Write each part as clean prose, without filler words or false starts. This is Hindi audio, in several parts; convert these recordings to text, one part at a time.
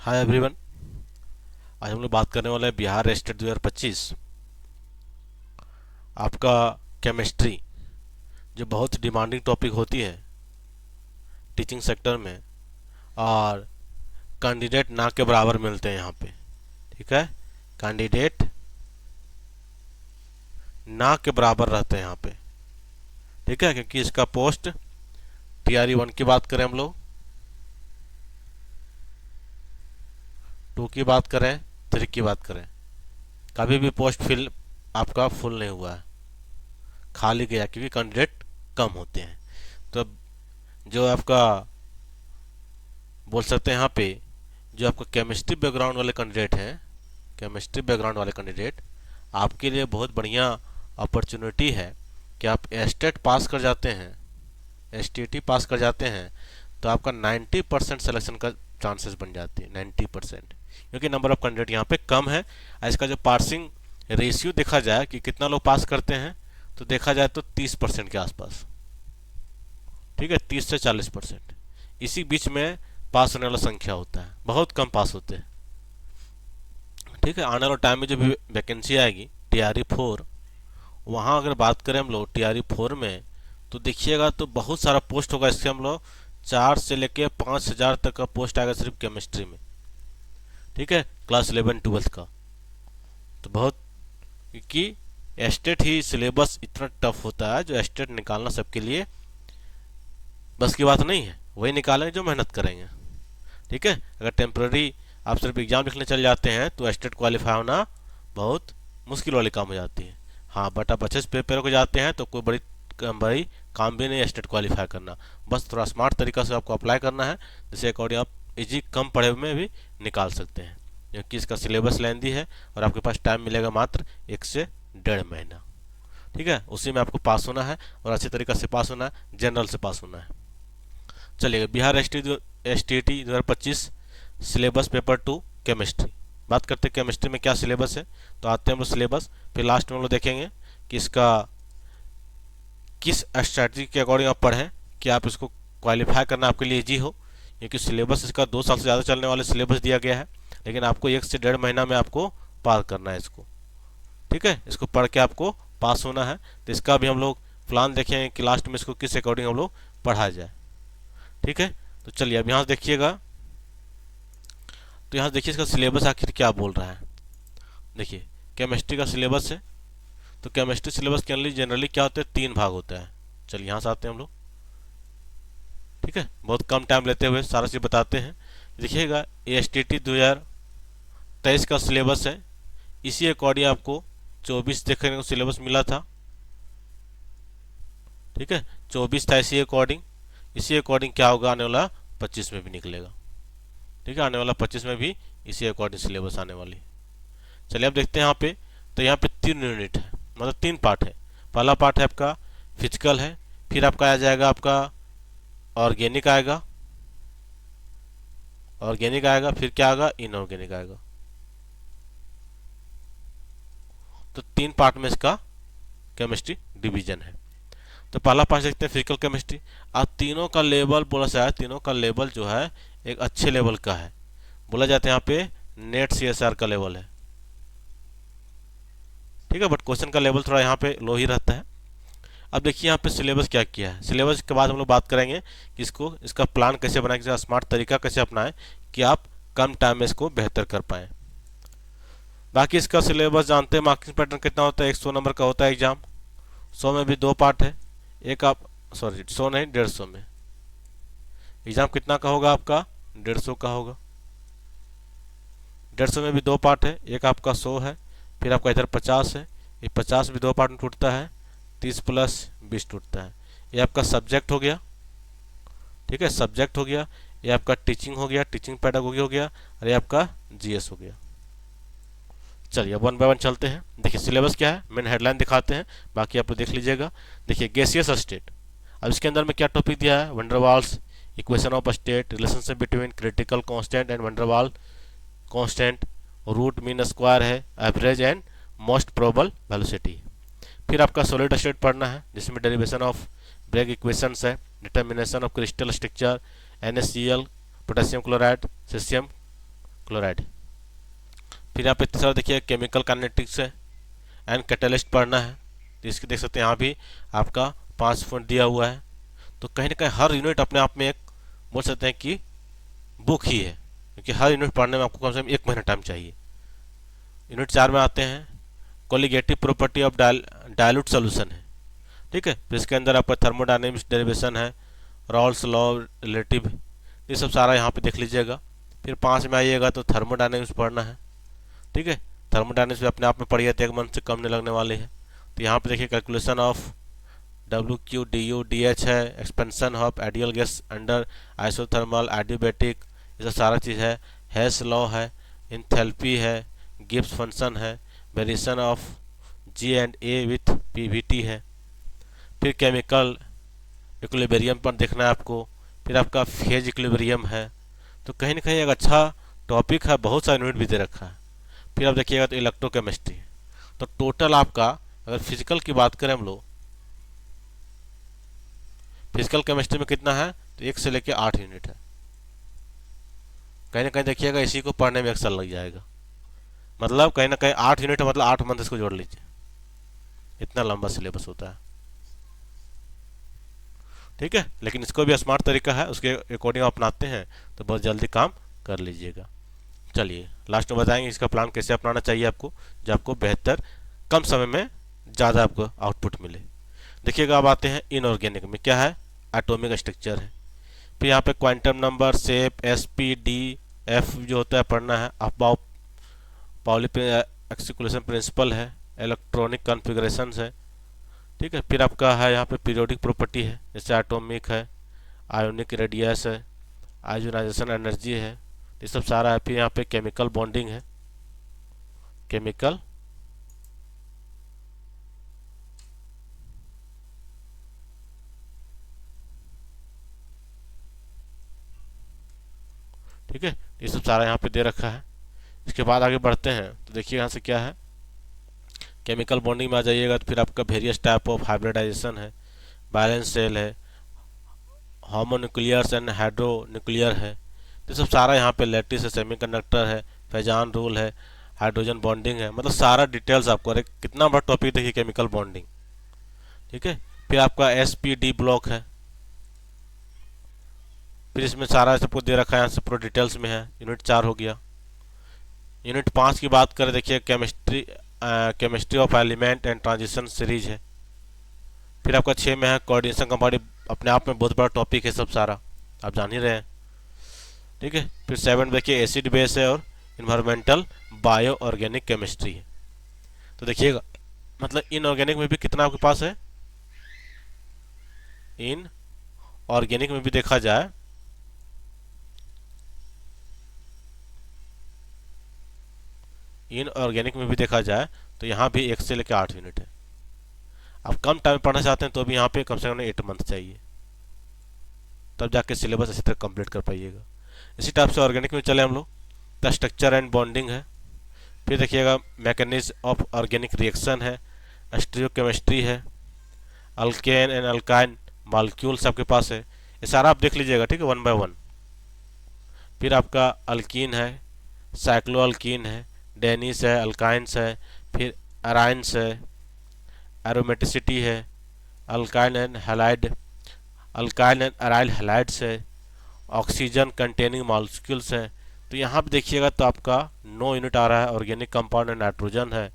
Hi everyone. आज हम लोग बात करने वाले हैं बिहार स्टेट 2025 आपका केमिस्ट्री, जो बहुत डिमांडिंग टॉपिक होती है टीचिंग सेक्टर में, और कैंडिडेट ना के बराबर मिलते हैं यहाँ पे। ठीक है, कैंडिडेट ना के बराबर रहते हैं यहाँ पे। ठीक है, क्योंकि इसका पोस्ट TRE 1 की बात करें, हम लोग 2 की बात करें, 3 की बात करें, कभी भी पोस्ट फिल आपका फुल नहीं हुआ है, खाली गया, क्योंकि कैंडिडेट कम होते हैं। तो जो आपका बोल सकते हैं यहाँ पे, जो आपका केमिस्ट्री बैकग्राउंड वाले कैंडिडेट हैं, केमिस्ट्री बैकग्राउंड वाले कैंडिडेट, आपके लिए बहुत बढ़िया अपॉर्चुनिटी है कि आप एस्टेट पास कर जाते हैं, STT पास कर जाते हैं, तो आपका 90% सिलेक्शन का चांसेस बन जाती है, 90%, क्योंकि नंबर ऑफ कैंडिडेट यहाँ पे कम है। इसका जो पासिंग रेशियो देखा जाए कि कितना लोग पास करते हैं, तो देखा जाए तो 30% के आसपास। ठीक है, 30 से 40%, इसी बीच में पास होने वाला संख्या होता है, बहुत कम पास होते हैं। ठीक है, आने वाले टाइम में जो भी वैकेंसी आएगी TRE 4, वहाँ अगर बात करें हम लोग TRE 4 में, तो देखिएगा तो बहुत सारा पोस्ट होगा। इससे हम लोग 4 से लेके 5,000 तक का पोस्ट आएगा सिर्फ केमिस्ट्री में। ठीक है, क्लास 11-12 का। तो बहुत, क्योंकि एस्टेट ही सिलेबस इतना टफ होता है, जो एस्टेट निकालना सबके लिए बस की बात नहीं है। वही निकालेंगे जो मेहनत करेंगे। ठीक है, अगर टेम्प्रेरी आप सिर्फ एग्जाम लिखने चल जाते हैं तो एस्टेट क्वालिफाई होना बहुत मुश्किल वाली काम हो जाती है। हाँ, बट आप अच्छे से पेपर को जाते हैं तो कोई बड़ी काम भी नहीं एस्टेट क्वालिफाई करना। बस थोड़ा स्मार्ट तरीका से आपको अप्लाई करना है, जिससे अकॉर्डिंग आप इजी कम पढ़े हुए में भी निकाल सकते हैं, क्योंकि इसका सिलेबस लेंदी है और आपके पास टाइम मिलेगा मात्र 1 से 1.5 महीना। ठीक है, उसी में आपको पास होना है, और अच्छे तरीके से पास होना है, जनरल से पास होना है। चलिए, Bihar STT 2025 syllabus paper 2 chemistry बात करते हैं। केमिस्ट्री में क्या सिलेबस है, तो आते हैं हम लोग सिलेबस, फिर लास्ट में हम लोग देखेंगे कि इसका किस स्ट्रैटेजी के अकॉर्डिंग आप पढ़ें कि आप इसको क्वालिफाई करना आपके लिए इजी हो, क्योंकि सिलेबस इसका 2 साल से ज़्यादा चलने वाले सिलेबस दिया गया है, लेकिन आपको 1 से 1.5 महीना में आपको पार करना है इसको। ठीक है, इसको पढ़ के आपको पास होना है। तो इसका भी हम लोग प्लान देखेंगे कि लास्ट में इसको किस अकॉर्डिंग हम लोग पढ़ाया जाए। ठीक है, तो चलिए अब यहाँ से देखिएगा, तो यहाँ देखिए इसका सिलेबस आखिर क्या बोल रहा है। देखिए, केमिस्ट्री का सिलेबस है, तो केमिस्ट्री सिलेबस के लिए जनरली क्या होता है, 3 भाग होता है। चलिए यहाँ से आते हैं हम लोग। ठीक है, बहुत कम टाइम लेते हुए सारा चीज़ बताते हैं। देखिएगा, STT 2023 का सिलेबस है, इसी अकॉर्डिंग आपको 24 देखने को सिलेबस मिला था। ठीक है, 24 था इसी अकॉर्डिंग क्या होगा, आने वाला 25 में भी निकलेगा। ठीक है, आने वाला 25 में भी इसी अकॉर्डिंग सिलेबस आने वाली। चलिए अब देखते हैं यहाँ पे, तो यहाँ पे 3 यूनिट है, मतलब 3 पार्ट है। पहला पार्ट है आपका फिजिकल है, फिर आपका आ जाएगा आपका ऑर्गेनिक आएगा, फिर क्या आएगा, इनऑर्गेनिक आएगा। तो 3 पार्ट में इसका केमिस्ट्री डिवीजन है। तो पहला पार्ट देखते हैं फिजिकल केमिस्ट्री। अब तीनों का लेवल बोला जाए है, तीनों का लेवल जो है एक अच्छे लेवल का है, बोला जाता है यहाँ पे नेट CSR का लेवल है। ठीक है, बट क्वेश्चन का लेवल थोड़ा यहाँ पे लो ही रहता है। अब देखिए यहाँ पे सिलेबस क्या किया है। सिलेबस के बाद हम लोग बात करेंगे कि इसका प्लान कैसे बनाए, इसका स्मार्ट तरीका कैसे अपनाएं कि आप कम टाइम में इसको बेहतर कर पाएँ। बाकी इसका सिलेबस जानते हैं, मार्किंग पैटर्न कितना होता है, 100 नंबर का होता है एग्जाम। 100 में भी 2 पार्ट है, एक आप सॉरी 100 नहीं 150 में एग्जाम कितना का होगा आपका, 150 का होगा। 150 में भी 2 पार्ट है, एक आपका 100 है, फिर आपका इधर 50 है, ये 50 भी 2 पार्ट में टूटता है, 30 + 20 टूटता है। ये आपका सब्जेक्ट हो गया। ठीक है, सब्जेक्ट हो गया, ये आपका टीचिंग हो गया, टीचिंग पेडागोगी हो गया, और ये आपका GS हो गया। चलिए अब 1 बाय 1 चलते हैं। देखिए सिलेबस क्या है, मेन हेडलाइन दिखाते हैं, बाकी आप लोग देख लीजिएगा। देखिए गैसियस स्टेट, अब इसके अंदर में क्या टॉपिक दिया है, van der Waals equation of state, relationship between critical constant and van der Waal constant, root mean square है, average and most probable velocity. फिर आपका सॉलिड स्टेट पढ़ना है, जिसमें डेरिवेशन ऑफ ब्रेग इक्वेशंस है, determination of crystal structure, NaCl, potassium chloride, caesium chloride. फिर यहाँ पे तीसरा देखिए केमिकल काइनेटिक्स है एंड कैटलिस्ट पढ़ना है। तो इसके देख सकते हैं यहाँ भी आपका 5 पॉइंट दिया हुआ है। तो कहीं ना कहीं हर यूनिट अपने आप में एक बोल सकते हैं कि बुक ही है, क्योंकि हर यूनिट पढ़ने में आपको कम से कम 1 महीना टाइम चाहिए। यूनिट 4 में आते हैं colligative property of dilute solution है। ठीक है, तो इसके अंदर आपका थर्मोडायनेमिक्स डेरिवेशन है, रॉल्स लॉ रिलेटिव, ये सब सारा यहाँ पे देख लीजिएगा। फिर 5 में आइएगा तो थर्मोडायनेमिक्स पढ़ना है। ठीक है, थर्मोडायनेमिक्स भी अपने आप में पढ़िए तो 1 मंथ से कम नहीं लगने वाले हैं। तो यहाँ पे देखिए calculation of WQ DU DH है, expansion of ideal gas under isothermal adiabatic, ये सब सारा चीज़ है। हेस लॉ है, इंथैल्पी है, गिब्स फंक्शन है, variation of G&A with PVT है। फिर केमिकल इक्विलिब्रियम पर देखना है आपको। फिर आपका फेज इक्विलिब्रियम है। तो कहीं ना कहीं एक अच्छा टॉपिक है, बहुत सारा यूनिट भी दे रखा है। फिर आप देखिएगा तो इलेक्ट्रोकेमिस्ट्री। तो टोटल आपका अगर फिजिकल की बात करें हम लोग, फिजिकल केमिस्ट्री में कितना है तो 1 से लेकर 8 यूनिट है। कहीं ना कहीं देखिएगा इसी को पढ़ने में 1 साल लग जाएगा। मतलब कहीं ना कहीं 8 यूनिट है, मतलब 8 मंथ इसको जोड़ लीजिए, इतना लंबा सिलेबस होता है। ठीक है, लेकिन इसको भी स्मार्ट तरीका है, उसके अकॉर्डिंग अपनाते हैं तो बहुत जल्दी काम कर लीजिएगा। चलिए लास्ट में बताएंगे इसका प्लान कैसे अपनाना चाहिए आपको, जो आपको बेहतर कम समय में ज़्यादा आपको आउटपुट मिले। देखिएगा अब आते हैं इनऑर्गेनिक में, क्या है एटॉमिक स्ट्रक्चर है। फिर यहाँ पे quantum number, shape, SP, D, F जो होता है पढ़ना है। अबाउ पाउली एक्सिकुलेशन प्रिंसिपल है, इलेक्ट्रॉनिक कॉन्फ़िगरेशंस है। ठीक है, फिर आपका है यहाँ पे पीरियोडिक प्रॉपर्टी है, जैसे एटॉमिक है, आयोनिक रेडियस है, आयोनाइजेशन एनर्जी है, ये सब सारा है। फिर यहाँ पे केमिकल बॉन्डिंग है, केमिकल ठीक है, ये सब सारा यहाँ पे दे रखा है। इसके बाद आगे बढ़ते हैं तो देखिए यहाँ से क्या है, केमिकल बॉन्डिंग में आ जाइएगा तो फिर आपका वेरियस टाइप ऑफ हाइब्रिडाइजेशन है, बैलेंस सेल है, होमोन्यूक्लियर्स एंड हाइड्रोन्यूक्लियर है, ये सब सारा यहाँ पे लैटिस है, सेमीकंडक्टर है, फैजान रूल है, हाइड्रोजन बॉन्डिंग है, मतलब सारा डिटेल्स आपको। अरे कितना बड़ा टॉपिक देखिए केमिकल बॉन्डिंग। ठीक है, फिर आपका SPD ब्लॉक है। फिर इसमें सारा सबको दे रखा है, यहाँ से पूरा डिटेल्स में है। यूनिट 4 हो गया। यूनिट 5 की बात करें, देखिए chemistry of element and transition series है। फिर आपका 6 में है कोऑर्डिनेशन कंपाउंड, अपने आप में बहुत बड़ा टॉपिक है सब सारा, आप जान ही रहे हैं। ठीक है, फिर 7 देखिए एसिड बेस है और इन्वायरमेंटल बायो ऑर्गेनिक केमिस्ट्री है। तो देखिएगा मतलब इनऑर्गेनिक में भी कितना आपके पास है, इन ऑर्गेनिक में भी देखा जाए इनऑर्गेनिक में भी देखा जाए तो यहाँ भी 1 से लेकर 8 यूनिट है। आप कम टाइम में पढ़ना चाहते हैं तो भी यहाँ पे कम से कम 8 मंथ चाहिए, तब जाके सिलेबस अच्छी तरह कंप्लीट कर पाइएगा। इसी टाइप से ऑर्गेनिक में चले हम लोग, तो स्ट्रक्चर एंड बॉन्डिंग है। फिर देखिएगा मैकेनिज्म ऑफ ऑर्गेनिक रिएक्शन है, स्टीरियोकेमिस्ट्री है, अल्केन एंड अल्काइन मॉलिक्यूल्स आपके पास है, ये सारा आप देख लीजिएगा। ठीक है, 1 बाय 1। फिर आपका अल्कीन है, साइक्लो अल्कीन है, डेनिस है, अल्काइंस है, फिर अराइंस है, एरोमेटिसिटी है, alkyne and halide, alkyne and aryl halides है, ऑक्सीजन कंटेनिंग मॉलिक्यूल्स है। तो यहाँ पे देखिएगा तो आपका 9 यूनिट आ रहा है। ऑर्गेनिक कंपाउंड एंड नाइट्रोजन है,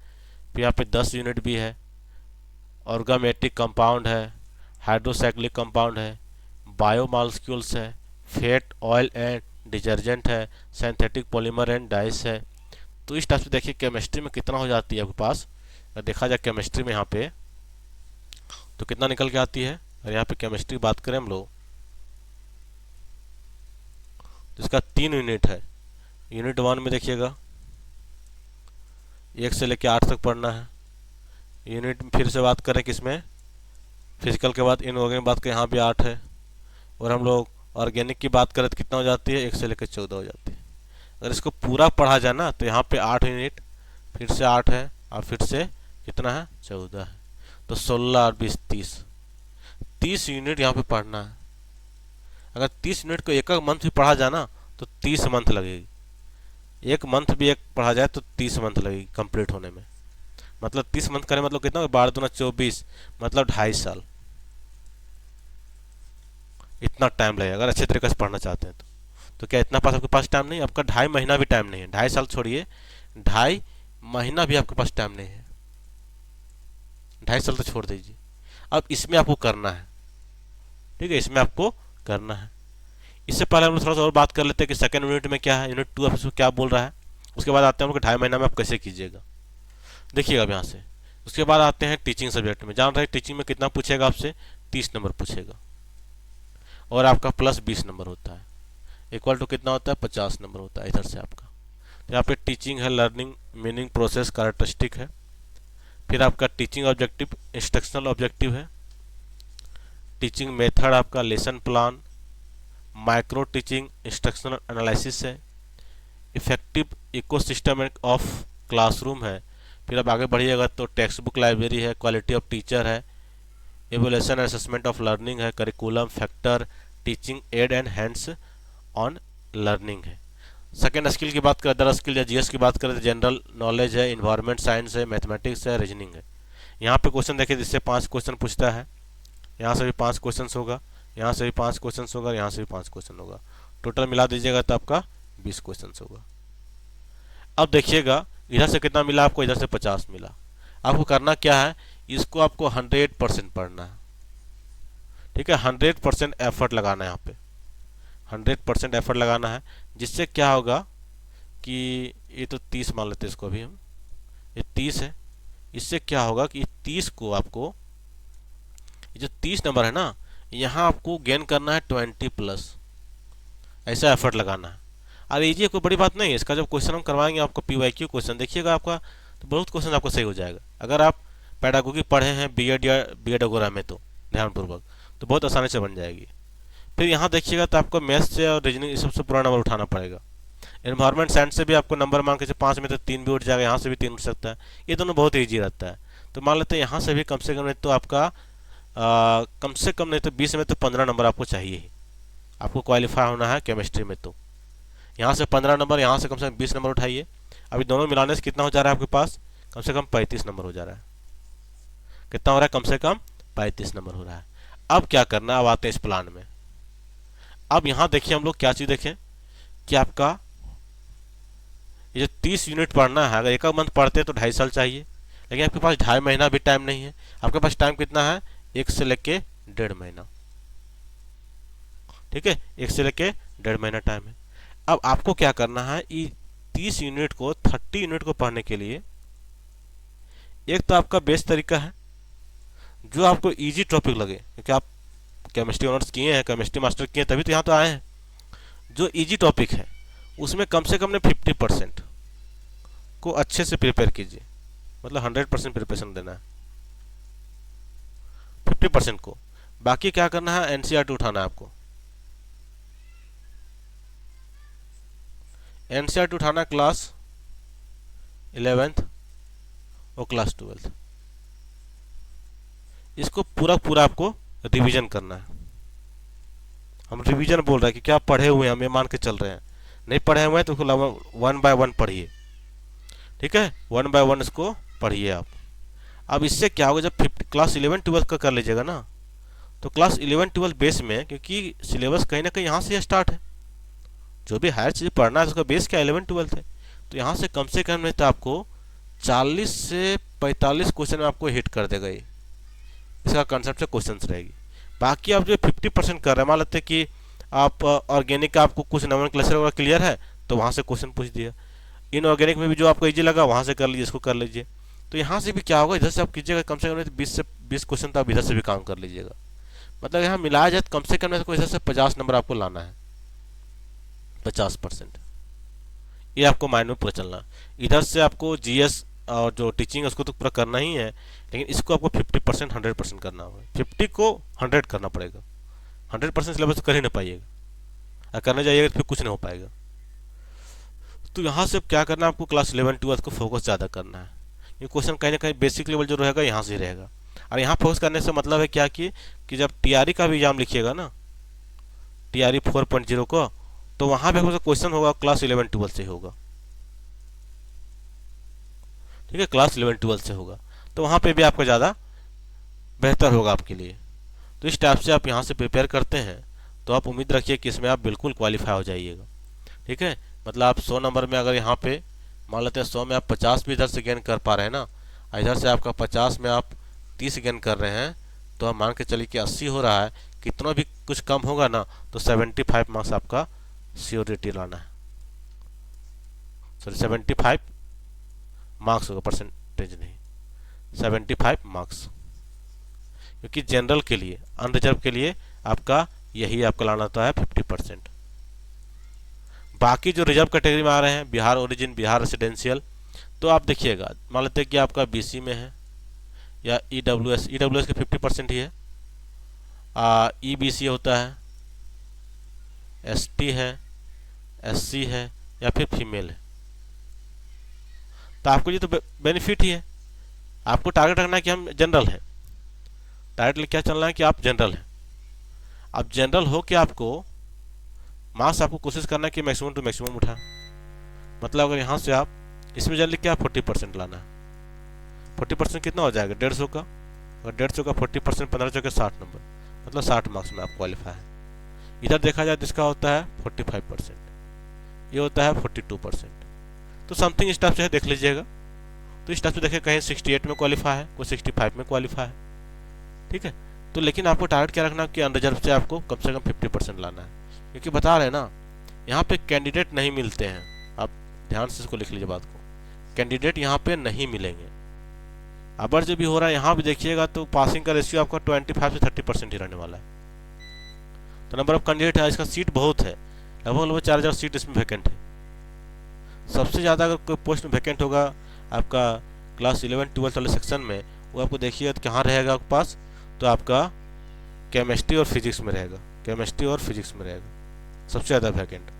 फिर यहाँ पे 10 यूनिट भी है। ऑर्गामेटिक कंपाउंड है, हाइड्रोसाइक्लिक कंपाउंड है, बायोमॉलिक्यूल्स है, फैट ऑयल एंड डिटर्जेंट है, सिंथेटिक पॉलीमर एंड डाइस है। तो इस टाइप से देखिए केमिस्ट्री में कितना हो जाती है आपके पास। अगर देखा जाए केमिस्ट्री में यहाँ पे तो कितना निकल के आती है। और यहाँ पे केमिस्ट्री बात करें हम लोग, जिसका 3 यूनिट है। यूनिट 1 में देखिएगा 1 से लेकर 8 तक पढ़ना है। यूनिट फिर से बात करें किसमें, फिजिकल के बाद इनऑर्गेनिक बात करें, यहाँ भी 8 है। और हम लोग ऑर्गेनिक की बात करें तो कितना हो जाती है, 1 से लेकर 14 हो जाती है। अगर इसको पूरा पढ़ा जाए ना तो यहाँ पे 8 यूनिट, फिर से 8 है, और फिर से कितना है 14 है। तो 16 और 20 30 यूनिट यहाँ पे पढ़ना है। अगर 30 यूनिट को एक मंथ भी पढ़ा जाए ना तो 30 मंथ लगेगी। एक मंथ भी एक पढ़ा जाए तो 30 मंथ लगेगी कंप्लीट होने में। मतलब 30 मंथ करें मतलब कितना, 12 दूना 24, मतलब 2.5 साल। इतना टाइम लगेगा अगर अच्छे तरीके से पढ़ना चाहते हैं तो क्या इतना पास आपके पास टाइम नहीं? आपका 2.5 महीना भी टाइम नहीं है, 2.5 साल छोड़िए, 2.5 महीना भी आपके पास टाइम नहीं है। 2.5 साल तो छोड़ दीजिए। अब इसमें आपको करना है, ठीक है, इसमें आपको करना है। इससे पहले हम लोग थोड़ा सा और बात कर लेते हैं कि सेकंड यूनिट में क्या है, यूनिट 2 आपको क्या बोल रहा है। उसके बाद आते हैं हम लोग 2.5 महीना में आप कैसे कीजिएगा, देखिएगा अब यहाँ से। उसके बाद आते हैं टीचिंग सब्जेक्ट में। जान रहे हैं टीचिंग में कितना पूछेगा आपसे, 30 नंबर पूछेगा, और आपका प्लस 20 नंबर होता है, इक्वल टू कितना होता है, 50 नंबर होता है इधर से आपका। तो यहाँ पे टीचिंग है, लर्निंग, मीनिंग, प्रोसेस, कैरेक्टरिस्टिक है। फिर आपका टीचिंग ऑब्जेक्टिव, इंस्ट्रक्शनल ऑब्जेक्टिव है। टीचिंग मेथड आपका lesson plan, micro teaching, instructional analysis है। इफेक्टिव इकोसिस्टम ऑफ क्लासरूम है। फिर आप आगे बढ़िएगा तो टेक्स्ट बुक लाइब्रेरी है, क्वालिटी ऑफ टीचर है, एवोल्यूशन असेसमेंट ऑफ लर्निंग है, curriculum factor, teaching add and hands on learning है। सेकेंड स्किल की बात करें, अदर स्किल या जीएस की बात करें तो जनरल नॉलेज है, इन्वायरमेंट साइंस है, मैथमेटिक्स है, रीजनिंग है। यहाँ पे क्वेश्चन देखिए, जिससे 5 क्वेश्चन पूछता है, यहाँ से भी 5 क्वेश्चन होगा, यहाँ से भी 5 क्वेश्चन होगा, यहाँ से भी 5 क्वेश्चन होगा। टोटल मिला दीजिएगा तो आपका 20 क्वेश्चन होगा। अब देखिएगा इधर से कितना मिला आपको, इधर से 50 मिला। आपको करना क्या है, इसको आपको 100% पढ़ना है, ठीक है, 100% एफर्ट लगाना है यहाँ पे, 100% एफर्ट लगाना है। जिससे क्या होगा कि ये तो 30 मान लेते हैं इसको अभी हम, ये 30 है। इससे क्या होगा कि 30 को आपको, ये जो 30 नंबर है ना, यहाँ आपको गेन करना है 20+, ऐसा एफर्ट लगाना है। और ये कोई बड़ी बात नहीं है, इसका जब क्वेश्चन हम करवाएंगे आपको पीवाईक्यू क्वेश्चन, देखिएगा आपका तो बहुत क्वेश्चन आपको सही हो जाएगा। अगर आप पैडागोगी पढ़े हैं बीएड या बीएड वगैरह में तो ध्यानपूर्वक, तो बहुत आसानी से बन जाएगी। फिर यहाँ देखिएगा तो आपको मैथ्स से और रीजनिंग इस सबसे पूरा नंबर उठाना पड़ेगा। एनवायरमेंट साइंस से भी आपको नंबर मान के 5 में तो 3 भी उठ जाएगा, यहाँ से भी 3 उठ सकता है। ये दोनों बहुत ईजी रहता है। तो मान लेते हैं यहाँ से भी कम से कम नहीं तो आपका कम से कम नहीं तो 20 में तो 15 नंबर आपको चाहिए ही, आपको क्वालिफाई होना है केमिस्ट्री में। तो यहाँ से 15 नंबर, यहाँ से कम 20 नंबर उठाइए। अभी दोनों मिलाने से कितना हो जा रहा है आपके पास, कम से कम 35 नंबर हो जा रहा है। कितना हो रहा है, कम से कम 35 नंबर हो रहा है। अब क्या करना, अब आते हैं इस प्लान में। अब यहाँ देखिए हम लोग क्या चीज़ देखें कि आपका ये जो 30 यूनिट पढ़ना है, अगर एक मंथ पढ़ते हैं तो 2.5 साल चाहिए, लेकिन आपके पास 2.5 महीना भी टाइम नहीं है। आपके पास टाइम कितना है, 1 से लेके 1.5 महीना, ठीक है, 1 से लेके 1.5 महीना टाइम है। अब आपको क्या करना है, 30 यूनिट को, 30 यूनिट को पढ़ने के लिए एक तो आपका बेस्ट तरीका है जो आपको इजी टॉपिक लगे, क्योंकि आप केमिस्ट्री ऑनर्स किए हैं, केमिस्ट्री मास्टर किए हैं, तभी तो यहाँ तो आए हैं। जो इजी टॉपिक है उसमें कम से कम ने 50% को अच्छे से प्रिपेयर कीजिए, मतलब 100% प्रिपरेशन देना है 50% को। बाकी क्या करना है, एनसीईआरटी उठाना है आपको, एनसीईआरटी उठाना क्लास 11th और क्लास 12th। इसको पूरा पूरा आपको रिवीजन करना है। हम रिवीजन बोल रहे हैं कि क्या पढ़े हुए हैं, हम ये मान के चल रहे हैं। नहीं पढ़े हुए हैं तो उसको 1 बाय 1 पढ़िए, ठीक है, 1 बाय 1 इसको पढ़िए आप। अब इससे क्या होगा, जब क्लास 11-12 का कर लीजिएगा ना, तो क्लास 11-12 बेस में, क्योंकि सिलेबस कहीं ना कहीं यहाँ से स्टार्ट है, जो भी हायर चीज़ पढ़ना है उसका बेस क्या 11-12 है। तो यहाँ से कम नहीं तो आपको 40 से 45 क्वेश्चन में आपको हिट कर देगा ये, इसका कंसेप्ट से क्वेश्चन रहेगी। बाकी आप जो 50% कर रहे हैं, मान लेते हैं कि आप ऑर्गेनिक का आपको कुछ नंबर क्लस्टर वगैरह क्लियर है तो वहाँ से क्वेश्चन पूछ दिया। इनऑर्गेनिक में भी जो आपको इजी लगा वहाँ से कर लीजिए, इसको कर लीजिए। तो यहाँ से भी क्या होगा, इधर से आप कीजिएगा कम से कम 20 क्वेश्चन तो आप इधर से भी काम कर लीजिएगा। मतलब यहाँ मिलाया जाए तो कम से कम इधर से 50 नंबर आपको लाना है, 50%। ये आपको माइंड में पूरा चलना। इधर से आपको जीएस और जो टीचिंग है उसको तो पूरा करना ही है, लेकिन इसको आपको 50% 100% करना होगा। 50 को 100 करना पड़ेगा, 100% सिलेबस कर ही नहीं पाइएगा, और करने जाइएगा तो फिर कुछ नहीं हो पाएगा। तो यहाँ से क्या करना है, आपको क्लास 11-12 को फोकस ज़्यादा करना है। ये क्वेश्चन कहीं ना कहीं बेसिक लेवल जो रहेगा यहाँ से रहेगा। और यहाँ फोकस करने से मतलब है क्या कि जब टीआरई का भी एग्जाम लिखिएगा ना, टीआरई 4.0 को, तो वहाँ पे क्वेश्चन होगा क्लास 11-12 से होगा। ठीक है, क्लास 11-12 से होगा, तो वहाँ पे भी आपका ज़्यादा बेहतर होगा आपके लिए। तो इस टाइप से आप यहाँ से प्रिपेयर करते हैं तो आप उम्मीद रखिए कि इसमें आप बिल्कुल क्वालिफाई हो जाइएगा। ठीक है, मतलब आप 100 नंबर में अगर यहाँ पे मान लेते हैं 100 में आप 50 भी इधर से गेन कर पा रहे हैं ना, इधर से आपका 50 में आप 30 गेन कर रहे हैं, तो हम मान के चलिए कि 80 हो रहा है, कितना भी कुछ कम होगा ना तो 75 मार्क्स आपका श्योरिटी लाना है। सॉरी 75 मार्क्स होगा, परसेंटेज नहीं, 75 मार्क्स, क्योंकि जनरल के लिए अनरिजर्व के लिए आपका यही आपका लाना होता है 50%। बाकी जो रिजर्व कैटेगरी में आ रहे हैं, बिहार ओरिजिन, बिहार रेसिडेंशियल, तो आप देखिएगा मान लेते हैं कि आपका बीसी में है या ईडब्ल्यूएस के 50% ही है, ईबीसी होता है, एसटी है, एससी है या फिर फीमेल है, तो आपको ये तो बेनिफिट ही है। आपको टारगेट रखना है कि हम जनरल हैं, टारगेट क्या चलना है कि आप जनरल हैं। अब जनरल हो कि आपको मार्क्स आपको कोशिश करना है कि मैक्सिमम टू मैक्सिमम उठा, मतलब अगर यहाँ से आप इसमें जनरली क्या 40% लाना है, 40% कितना हो जाएगा 150 का, अगर 150 का 40% 15 चौके 60 नंबर, मतलब 60 मार्क्स में आप क्वालिफाई है। इधर देखा जाए तो इसका होता है 45%, ये होता है 42%, तो समथिंग इस टाइप से है, देख लीजिएगा। तो इस टाइप से देखिए कहीं 68 में क्वालिफाई है, कोई 65 में क्वालिफाई है। ठीक है, तो लेकिन आपको टारगेट क्या रखना कि अनरिजर्व से आपको कम से कम 50% लाना है, क्योंकि बता रहे हैं ना यहाँ पे कैंडिडेट नहीं मिलते हैं। आप ध्यान से इसको लिख लीजिए बात को, कैंडिडेट यहाँ पे नहीं मिलेंगे। अबर जो भी हो रहा है यहाँ भी देखिएगा तो पासिंग का रेशियो आपका 25 से 30% ही रहने वाला है। तो नंबर ऑफ कैंडिडेट है, इसका सीट बहुत है, लगभग 4000 सीट इसमें वैकेंट है। सबसे ज़्यादा अगर कोई पोस्ट में वैकेंट होगा आपका क्लास 11-12 वाले सेक्शन में, वो आपको देखिएगा तो कहाँ रहेगा आपके पास, तो आपका केमिस्ट्री और फिजिक्स में रहेगा, केमिस्ट्री और फिजिक्स में रहेगा सबसे ज़्यादा वैकेंट।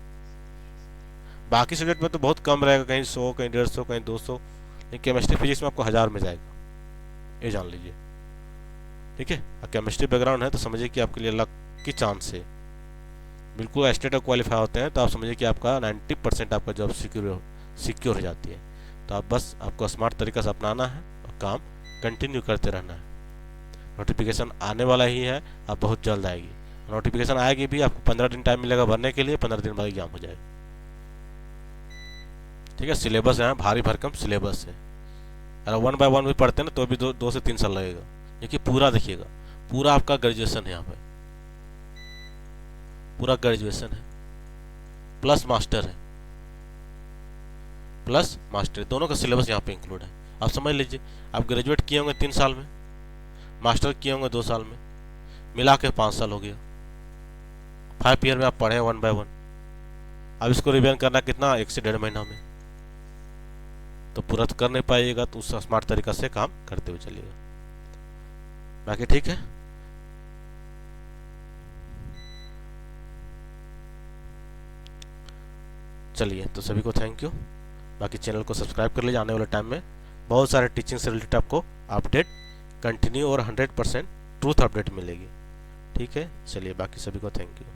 बाकी सब्जेक्ट में तो बहुत कम रहेगा, कहीं 100, कहीं 150, कहीं 200, लेकिन केमिस्ट्री फिजिक्स में आपको 1000 में जाएगा, ये जान लीजिए। ठीक है, केमिस्ट्री बैकग्राउंड है तो समझिए कि आपके लिए लक की चांस है, बिल्कुल स्टेट ऑफ क्वालिफाई होते हैं तो आप समझिए कि आपका 90% आपका जॉब सिक्योर हो जाती है। तो आप बस आपको स्मार्ट तरीका से अपनाना है और काम कंटिन्यू करते रहना है। नोटिफिकेशन आने वाला ही है, अब बहुत जल्द आएगी, नोटिफिकेशन आएगी भी, आपको 15 दिन टाइम मिलेगा भरने के लिए, 15 दिन बाद एग्जाम हो जाएगा। ठीक है, सिलेबस है भारी भरकम सिलेबस है, अगर 1 बाय 1 भी पढ़ते हैं ना तो भी 2 से 3 साल लगेगा, क्योंकि पूरा देखिएगा पूरा आपका ग्रेजुएशन है यहाँ पे, पूरा ग्रेजुएशन है प्लस मास्टर है, प्लस मास्टर दोनों का सिलेबस यहाँ पे इंक्लूड है। आप समझ लीजिए, आप ग्रेजुएट किए होंगे 3 साल में, मास्टर किए होंगे 2 साल में, मिला के 5 साल हो गया। 5 ईयर में आप पढ़े 1 बाय 1, अब इसको रिवीजन करना कितना 1 से 1.5 महीना में, तो पूरा तो कर नहीं पाइएगा, तो उस स्मार्ट तरीका से काम करते हुए चलिएगा। बाकी ठीक है, चलिए तो सभी को थैंक यू। बाकी चैनल को सब्सक्राइब कर लीजिए, आने वाले टाइम में बहुत सारे टीचिंग से रिलेटेड आपको अपडेट कंटिन्यू और 100% ट्रूथ अपडेट मिलेगी। ठीक है, चलिए बाकी सभी को थैंक यू।